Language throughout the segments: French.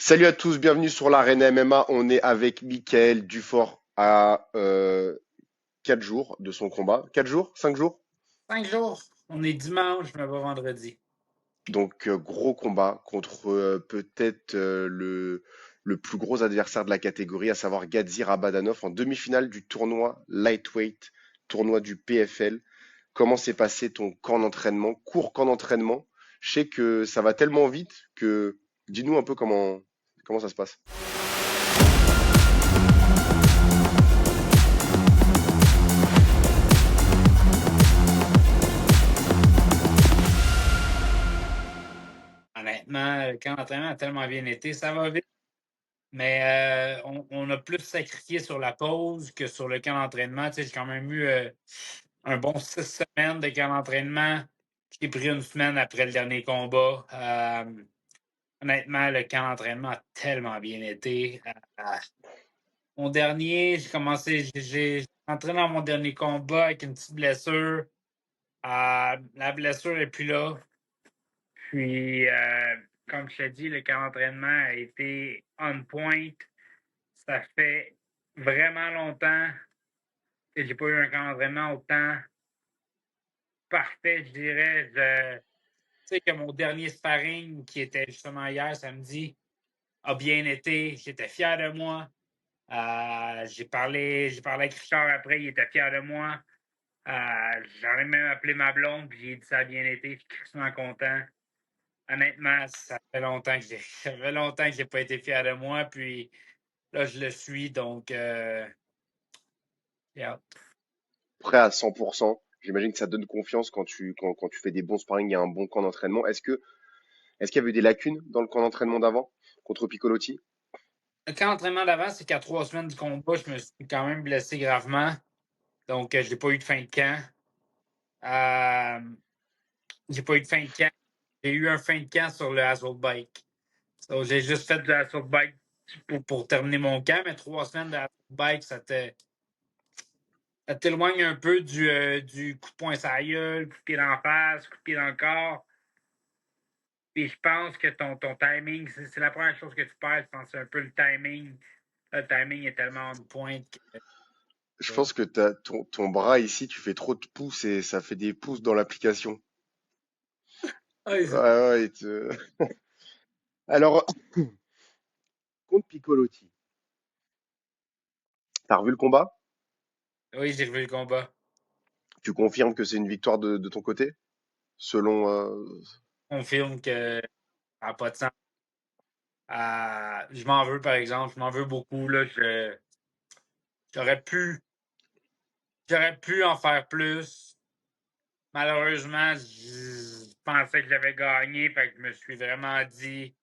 Salut à tous, bienvenue sur l'Arène MMA. On est avec Michael Dufort à 4 jours de son combat. 4 jours? 5 jours? 5 jours. On est dimanche, mais pas vendredi. Donc gros combat contre peut-être le plus gros adversaire de la catégorie, à savoir Gadzhir Abadanov en demi-finale du tournoi Lightweight, tournoi du PFL. Comment s'est passé ton camp d'entraînement, court camp d'entraînement? Je sais que ça va tellement vite que dis-nous un peu comment ça se passe. Honnêtement, le camp d'entraînement a tellement bien été. Ça va vite, mais on a plus sacrifié sur la pause que sur le camp d'entraînement. Tu sais, j'ai quand même eu un bon 6 semaines de camp d'entraînement. J'ai pris une semaine après le dernier combat. Honnêtement, le camp d'entraînement a tellement bien été. Mon dernier, j'ai entré dans mon dernier combat avec une petite blessure. La blessure n'est plus là. Puis, comme je t'ai dit, le camp d'entraînement a été on point. Ça fait vraiment longtemps que j'ai pas eu un camp d'entraînement autant parfait, je dirais. Tu sais que mon dernier sparring, qui était justement hier, samedi, a bien été. J'étais fier de moi. J'ai parlé avec Richard après, il était fier de moi. J'en ai même appelé ma blonde, puis j'ai dit ça a bien été. Je suis extrêmement content. Honnêtement, ça fait longtemps que j'ai pas été fier de moi, puis là, je le suis, donc j'ai hâte. Prêt à 100%. J'imagine que ça te donne confiance quand tu fais des bons sparring et un bon camp d'entraînement. Est-ce qu'il y avait eu des lacunes dans le camp d'entraînement d'avant contre Piccolotti? Le camp d'entraînement d'avant, c'est qu'à 3 semaines du combat, je me suis quand même blessé gravement, donc j'ai pas eu de fin de camp. Euh, j'ai pas eu de fin de camp. J'ai eu un fin de camp sur le assault bike. Donc, j'ai juste fait de assault bike pour terminer mon camp, mais 3 semaines de assault bike, ça t'éloigne un peu du coup de poing sur la gueule, coup de pied d'en face, coup de pied dans le corps. Puis je pense que ton timing, c'est la première chose que tu perds, je pense, c'est un peu le timing. Le timing est tellement en pointe que. Je pense que ton bras ici, tu fais trop de pouces et ça fait des pouces dans l'application. Ouais, Ouais, ouais, Alors, contre Piccolotti, t'as revu le combat? oui, j'ai revu le combat. Tu confirmes que c'est une victoire de ton côté? Selon... On confirme que ça n'a pas de sens. Je m'en veux, par exemple. Je m'en veux beaucoup. Là. J'aurais pu, j'aurais pu en faire plus. Malheureusement, je pensais que j'avais gagné. Fait que je me suis vraiment dit,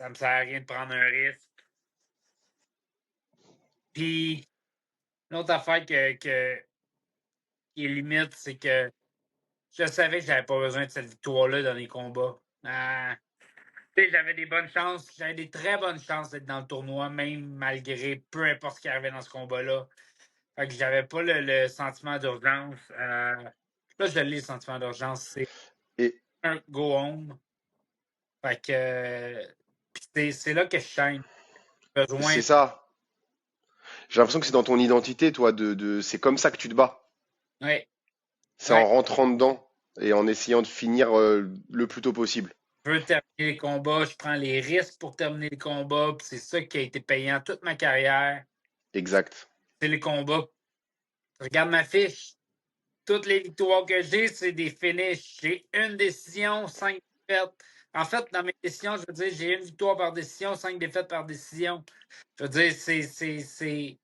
ça me sert à rien de prendre un risque. Puis, l'autre affaire qui est limite, c'est que je savais que j'avais pas besoin de cette victoire-là dans les combats. Tu sais, j'avais des bonnes chances, j'avais des très bonnes chances d'être dans le tournoi, même malgré peu importe ce qui arrivait dans ce combat-là. Fait que j'avais pas le sentiment d'urgence. Là, je l'ai, le sentiment d'urgence. C'est et un go home. Fait que puis c'est là que je chaîne. Besoin. c'est ça. J'ai l'impression que c'est dans ton identité, toi, c'est comme ça que tu te bats. Ouais, C'est en ouais. rentrant dedans et en essayant de finir le plus tôt possible. Je veux terminer les combats, je prends les risques pour terminer les combats, puis c'est ça qui a été payant toute ma carrière. Exact. C'est les combats. Regarde ma fiche. Toutes les victoires que j'ai, c'est des finishes. J'ai une décision, 5 défaites. En fait, dans mes décisions, je veux dire, j'ai une victoire par décision, 5 défaites par décision. Je veux dire, c'est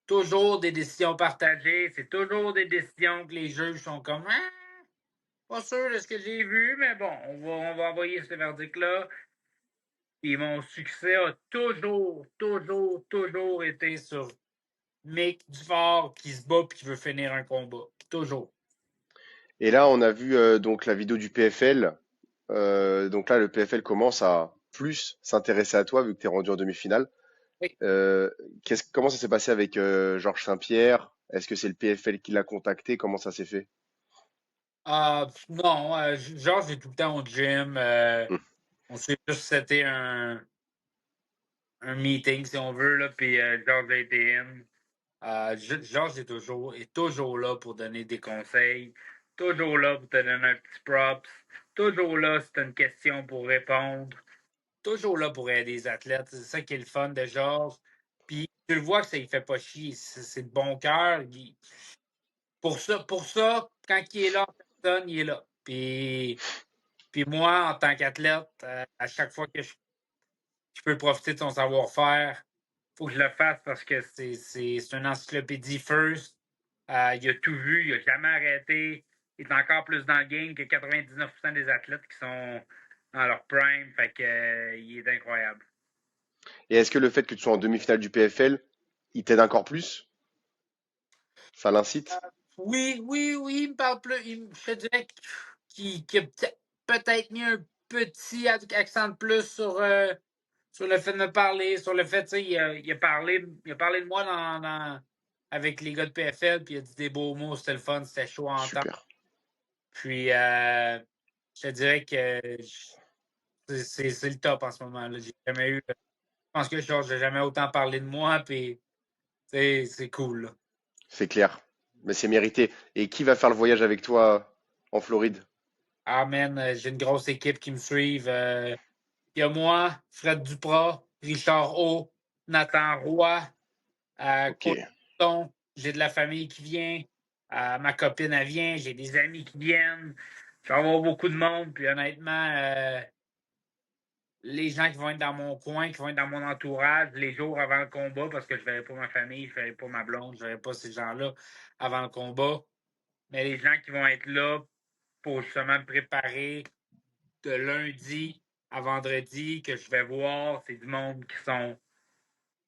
toujours des décisions partagées. C'est toujours des décisions que les juges sont comme pas sûr de ce que j'ai vu, mais bon, on va envoyer ce verdict-là. Puis mon succès a toujours, toujours, toujours été sur Mick Dufort qui se bat et qui veut finir un combat. Toujours. Et là, on a vu donc la vidéo du PFL. Donc là, le PFL commence à plus s'intéresser à toi vu que tu es rendu en demi-finale. Oui. Euh, comment ça s'est passé avec Georges Saint-Pierre? Est-ce que c'est le PFL qui l'a contacté? Comment ça s'est fait? Non, Georges est tout le temps au gym. Hmm. On s'est juste c'était un. un meeting, si on veut, là, puis Georges a été in. Georges est toujours là pour donner des conseils, toujours là pour te donner un petit props, toujours là si tu as une question pour répondre, toujours là pour aider les athlètes. C'est ça qui est le fun de Georges. Puis tu le vois que ça ne fait pas chier. C'est de bon cœur. Pour ça, quand il est là en personne, il est là. Puis moi, en tant qu'athlète, à chaque fois que je peux profiter de son savoir-faire, faut que je le fasse parce que c'est une encyclopédie first. Il a tout vu, il n'a jamais arrêté. Il est encore plus dans le game que 99% des athlètes qui sont dans leur prime. Fait que, il est incroyable. Et est-ce que le fait que tu sois en demi-finale du PFL, il t'aide encore plus? Ça l'incite? Oui, oui, oui, il me parle plus. Je te dirais qu'il a peut-être mis un petit accent de plus sur le fait de me parler, sur le fait, tu sais, il a parlé de moi avec les gars de PFL, puis il a dit des beaux mots, c'était le fun, c'était chaud à entendre. Super. Puis, je te dirais que c'est le top en ce moment. Là. J'ai jamais eu. Je pense que Georges n'a jamais autant parlé de moi, puis c'est cool. Là. C'est clair. Mais c'est mérité. Et qui va faire le voyage avec toi en Floride? Ah, man, j'ai une grosse équipe qui me suit. Il y a moi, Fred Duprat, Richard O, Nathan Roy, Ok. Coton. J'ai de la famille qui vient. Ma copine, elle vient. J'ai des amis qui viennent. Je vais avoir beaucoup de monde. Puis honnêtement, les gens qui vont être dans mon coin, qui vont être dans mon entourage les jours avant le combat, parce que je ne verrai pas ma famille, je ne verrai pas ma blonde, je ne verrai pas ces gens-là avant le combat. Mais les gens qui vont être là pour justement me préparer de lundi à vendredi, que je vais voir, c'est du monde que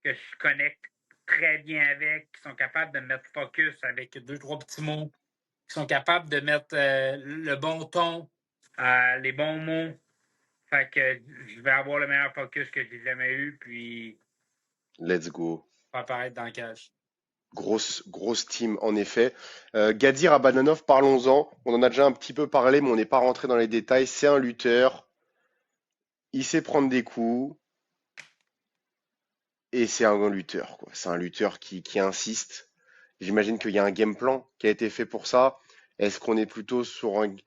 je connecte très bien avec, qui sont capables de mettre focus avec deux, trois petits mots, qui sont capables de mettre le bon ton, les bons mots. Fait que je vais avoir le meilleur focus que j'ai jamais eu, puis Let's go. pas apparaître dans le cage. Grosse team, en effet. Gadir Abadanov, parlons-en. On en a déjà un petit peu parlé, mais on n'est pas rentré dans les détails. C'est un lutteur. Il sait prendre des coups. Et c'est un lutteur, quoi. C'est un lutteur qui insiste. J'imagine qu'il y a un game plan qui a été fait pour ça. Est-ce qu'on est plutôt sur un... Tu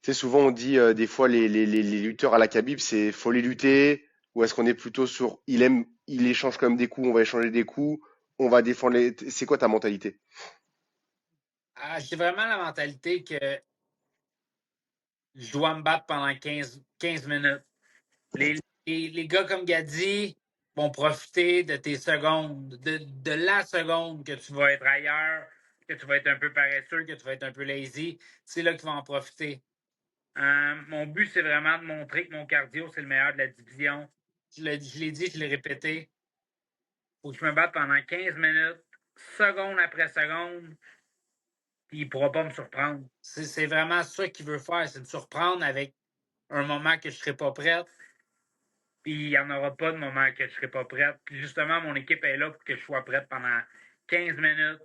sais, souvent on dit des fois les lutteurs à la Khabib, c'est faut les lutter. Ou est-ce qu'on est plutôt sur il échange quand même des coups, on va échanger des coups, on va défendre les... C'est quoi ta mentalité? J'ai vraiment la mentalité que je dois me battre pendant 15 minutes. Les gars comme Gadi vont profiter de tes secondes, de la seconde que tu vas être ailleurs, que tu vas être un peu paresseux, que tu vas être un peu lazy. C'est là qu'ils vont en profiter. Mon but, c'est vraiment de montrer que mon cardio, c'est le meilleur de la division. Je l'ai dit, je l'ai répété. Faut que je me batte pendant 15 minutes, seconde après seconde, puis il ne pourra pas me surprendre. C'est vraiment ça qu'il veut faire, c'est me surprendre avec un moment que je ne serai pas prête. Puis il n'y en aura pas de moment que je ne serai pas prête. Puis justement, mon équipe est là pour que je sois prête pendant 15 minutes,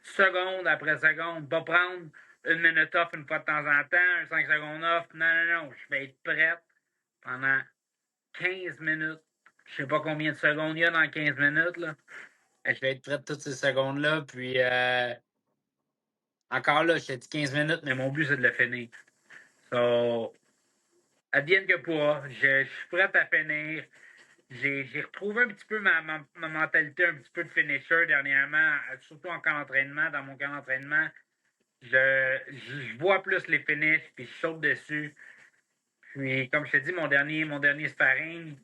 seconde après seconde. Pas prendre une minute off une fois de temps en temps, un 5 secondes off. Non, non, non. Je vais être prête pendant 15 minutes. Je sais pas combien de secondes il y a dans 15 minutes. Là. Je vais être prête toutes ces secondes-là. Puis encore là, je t'ai dit 15 minutes, mais mon but, c'est de le finir. So, advienne que pourra. Je suis prête à finir. J'ai retrouvé un petit peu ma mentalité un petit peu de finisher dernièrement, surtout en camp d'entraînement. Dans mon camp d'entraînement, je vois plus les finishes, puis je saute dessus. Puis, comme je te dis, mon dernier sparring,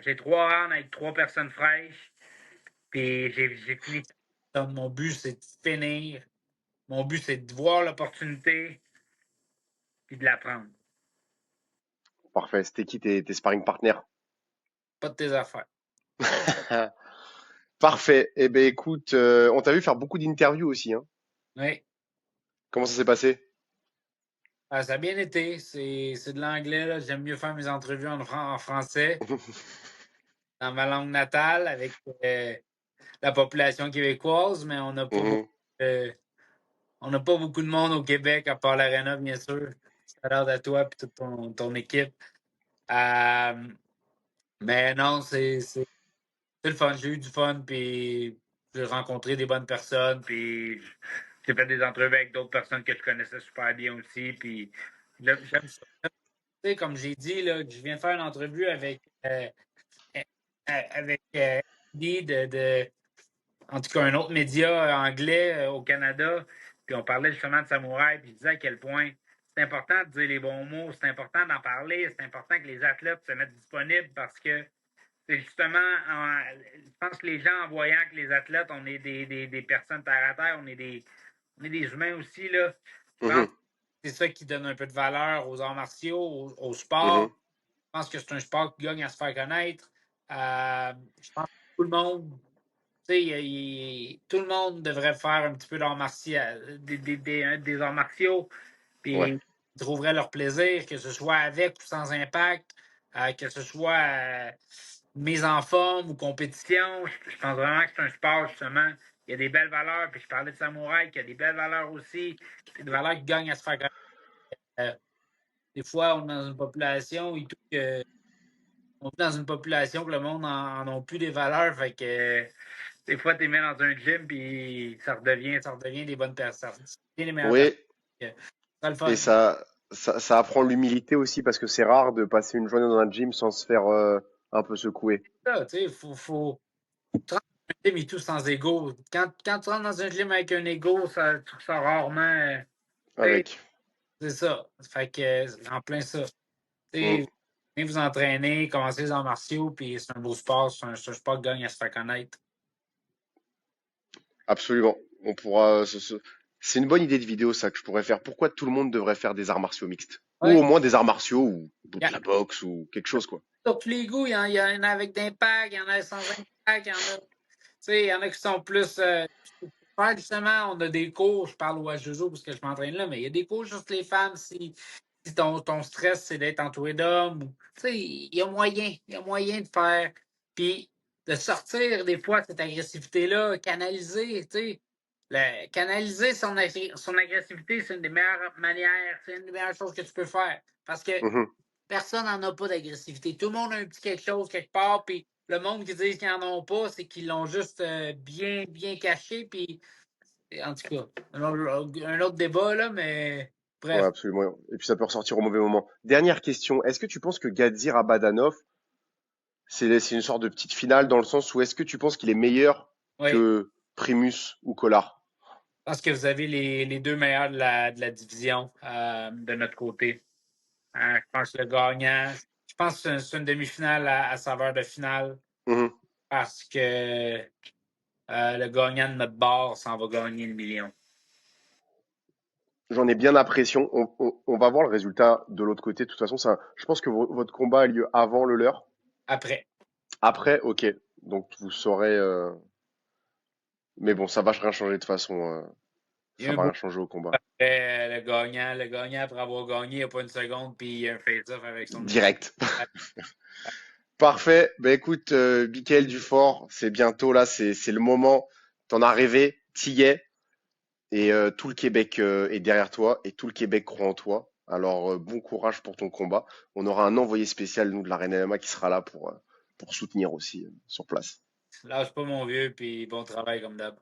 j'ai 3 rounds avec 3 personnes fraîches, puis j'ai fini. Donc, mon but, c'est de finir. Mon but, c'est de voir l'opportunité, puis de la prendre. Parfait. C'était qui tes sparring partners? Pas de tes affaires. Parfait. Eh ben écoute, on t'a vu faire beaucoup d'interviews aussi, hein. Oui. Comment ça s'est passé? Ça a bien été. C'est de l'anglais. Là. J'aime mieux faire mes entrevues en français, dans ma langue natale, avec la population québécoise, mais Mhm. on n'a pas beaucoup de monde au Québec, à part l'Arena, bien sûr. C'est à toi et toute ton équipe. Euh, Mais non, c'est le fun. J'ai eu du fun, puis j'ai rencontré des bonnes personnes, puis j'ai fait des entrevues avec d'autres personnes que je connaissais super bien aussi, puis j'aime ça. Tu sais, comme j'ai dit, là, je viens de faire une entrevue avec Andy en tout cas, un autre média anglais au Canada, puis on parlait justement de samouraï, puis je disais à quel point c'est important de dire les bons mots, c'est important d'en parler, c'est important que les athlètes se mettent disponibles parce que c'est justement, je pense que les gens, en voyant que les athlètes, on est des personnes terre à terre, on est des humains aussi, là. Je pense Mhm, que c'est ça qui donne un peu de valeur aux arts martiaux, au sport. mhm. Je pense que c'est un sport qui gagne à se faire connaître. Je pense que tout le monde, tu sais, tout le monde devrait faire un petit peu d'arts martiaux, des arts martiaux, Ouais, puis ils trouveraient leur plaisir, que ce soit avec ou sans impact, que ce soit mise en forme ou compétition. Je pense vraiment que c'est un sport, justement. Il y a des belles valeurs, puis je parlais de samouraï, qui a des belles valeurs aussi, des valeurs qui gagnent à se faire connaître. Euh, des fois, on est dans une population et tout, on est dans une population que le monde en a plus des valeurs, fait que des fois, tu es mis dans un gym, puis ça redevient des bonnes personnes. Ça devient les meilleures personnes. oui, C'est le et fun. ça apprend l'humilité aussi parce que c'est rare de passer une journée dans un gym sans se faire un peu secouer Ça, tu sais, tu rentres dans un gym et tout sans ego. Quand tu rentres dans un gym avec un ego, tu ressors rarement. Tu sais, avec. c'est ça. Fait que, en plein ça. Tu Mm, sais, venez vous entraîner, commencez les arts martiaux, puis c'est un beau sport, c'est un sport qui gagne à se faire connaître. absolument. On pourra. C'est une bonne idée de vidéo ça que je pourrais faire. Pourquoi tout le monde devrait faire des arts martiaux mixtes? Ou Ouais. au moins des arts martiaux ou Il y de a, la boxe ou quelque chose quoi. sur tous les goûts, il y en a avec d'impact, il y en a sans impact, il y en a. Tu sais, il y en a qui sont plus. Faire justement, on a des cours, je parle au H2O parce que je m'entraîne là, mais il y a des cours juste les femmes si ton stress, c'est d'être entouré d'hommes. Tu sais, il y a moyen de faire. Puis de sortir des fois cette agressivité-là, canaliser, tu sais. Canaliser son agressivité, c'est une des meilleures manières, c'est une des meilleures choses que tu peux faire. Parce que Mhm. personne n'en a pas d'agressivité. Tout le monde a un petit quelque chose quelque part, puis le monde qui dit qu'ils n'en ont pas, c'est qu'ils l'ont juste bien caché, puis en tout cas, un autre débat, là, mais Ouais, bref. absolument. Et puis ça peut ressortir au mauvais moment. Dernière question. Est-ce que tu penses que Gadzhir Abadanov, c'est une sorte de petite finale dans le sens où est-ce que tu penses qu'il est meilleur Oui, que Primus ou Collard? parce que vous avez les deux meilleurs de la division de notre côté. Je pense que le gagnant, je pense que c'est une demi-finale à saveur de finale Mhm. parce que le gagnant de notre bar s'en va gagner le million. J'en ai bien l'impression. On va voir le résultat de l'autre côté. De toute façon, ça, je pense que votre combat a lieu avant le leur. Après. Après, ok. Donc vous saurez. Mais bon, ça va rien changer de toute façon. Il y a Ça un va beau rien changer au combat. après le gagnant, après avoir gagné, il n'y a pas une seconde, puis il y a un face-off avec son Direct. Parfait. Ben écoute, Mickaël Dufort, c'est bientôt là, c'est le moment. T'en as rêvé, t'y y es, et tout le Québec est derrière toi, et tout le Québec croit en toi. Alors bon courage pour ton combat. On aura un envoyé spécial, nous, de la Reine MMA, qui sera là pour soutenir aussi sur place. Lâche pas mon vieux, puis bon travail comme d'hab.